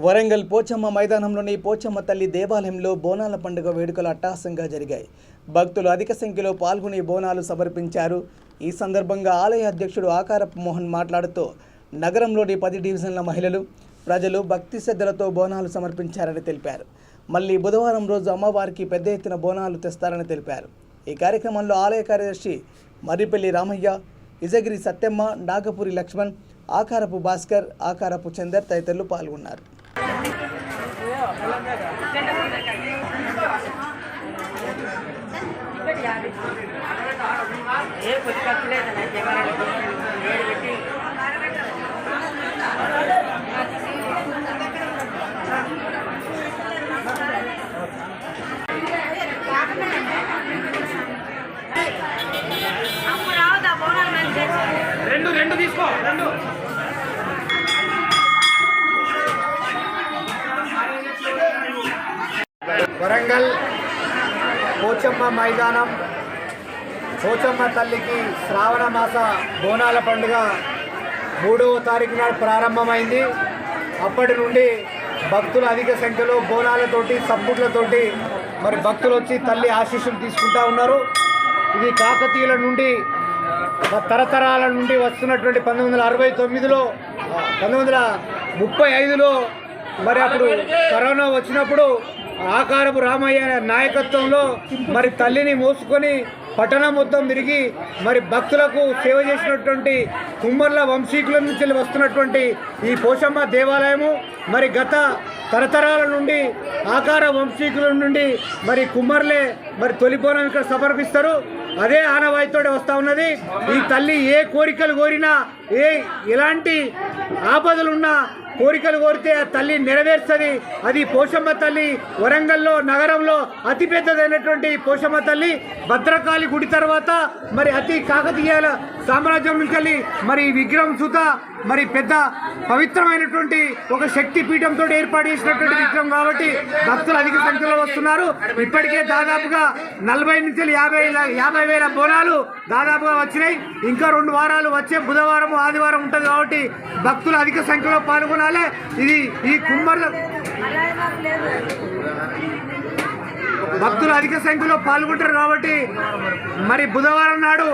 వరంగల్ పోచమ్మ మైదానంలోని పోచమ్మ తల్లి దేవాలయంలో బోనాల పండుగ వేడుకలు అట్టహాసంగా జరిగాయి. భక్తులు అధిక సంఖ్యలో పాల్గొని బోనాలు సమర్పించారు. ఈ సందర్భంగా ఆలయ అధ్యక్షుడు ఆకారపు మోహన్ మాట్లాడుతూ నగరంలోని 10 డివిజన్ల మహిళలు, ప్రజలు భక్తి శ్రద్ధలతో బోనాలు సమర్పించారని తెలిపారు. మళ్ళీ బుధవారం రోజు అమ్మవారికి పెద్ద ఎత్తున బోనాలు తెస్తారని తెలిపారు. ఈ కార్యక్రమంలో ఆలయ కార్యదర్శి మర్రిపల్లి రామయ్య, ఇజగిరి సత్యమ్మ, నాగపురి లక్ష్మణ్, ఆకారపు భాస్కర్, ఆకారపు చందర్ తదితరులు పాల్గొన్నారు. రెండు తీసుకో రెండు వరంగల్ పోచమ్మ మైదానం పోచమ్మ తల్లికి శ్రావణ మాస బోనాల పండుగ 3వ తారీఖు నాడు ప్రారంభమైంది. అప్పటి నుండి భక్తులు అధిక సంఖ్యలో బోనాలతోటి సప్పుట్లతోటి మరి భక్తులు వచ్చి తల్లి ఆశీస్సులు తీసుకుంటూ ఉన్నారు. ఇది కాకతీయుల నుండి తరతరాల నుండి వస్తున్నటువంటి 1969లో 1935లో మరి అప్పుడు కరోనా వచ్చినప్పుడు ఆకారపు రామయ్య నాయకత్వంలో మరి తల్లిని మోసుకొని పట్టణం మొత్తం తిరిగి మరి భక్తులకు సేవ చేసినటువంటి కుమ్మర్ల వంశీకుల నుంచి వస్తున్నటువంటి ఈ పోచమ్మ దేవాలయము మరి గత తరతరాల నుండి ఆకార వంశీకుల నుండి మరి కుమ్మర్లే మరి తొలిపోనం ఇక్కడ సమర్పిస్తారు. అదే ఆనవాయితోనే వస్తూ ఉన్నది. ఈ తల్లి ఏ కోరికలు కోరినా, ఎలాంటి ఆపదలున్నా కోరికలు కోరితే ఆ తల్లి నెరవేర్స్తుంది. అది పోచమ్మ తల్లి వరంగల్లో నగరంలో అతిపెద్దదైనటువంటి పోచమ్మ తల్లి భద్రకాళి గుడి తర్వాత మరి అతి కాకతీయాల సామ్రాజ్యం నుంచి మరి విగ్రహం సుత మరి పెద్ద పవిత్రమైనటువంటి ఒక శక్తి పీఠంతో ఏర్పాటు చేసినటువంటి విగ్రహం కాబట్టి భక్తులు అధిక సంఖ్యలో వస్తున్నారు. ఇప్పటికే దాదాపుగా 40 నుంచి 50 వేల బోనాలు దాదాపుగా వచ్చినాయి. ఇంకా 2 వారాలు వచ్చే బుధవారం ఆదివారం ఉంటుంది కాబట్టి భక్తులు అధిక సంఖ్యలో పాల్గొనాలి. ఇది ఈ కుమ్మర్ల భక్తులు అధిక సంఖ్యలో పాల్గొంటారు కాబట్టి మరి బుధవారం నాడు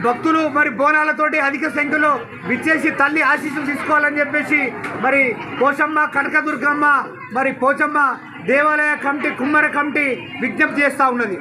భక్తులు మరి బోనాలతోటి అధిక సంఖ్యలో విచ్చేసి తల్లి ఆశీస్సులు తీసుకోవాలని చెప్పేసి మరి పోచమ్మ, కనకదుర్గమ్మ, మరి పోచమ్మ దేవాలయ కమిటీ, కుమ్మర కమిటీ విజ్ఞప్తి చేస్తూ ఉన్నది.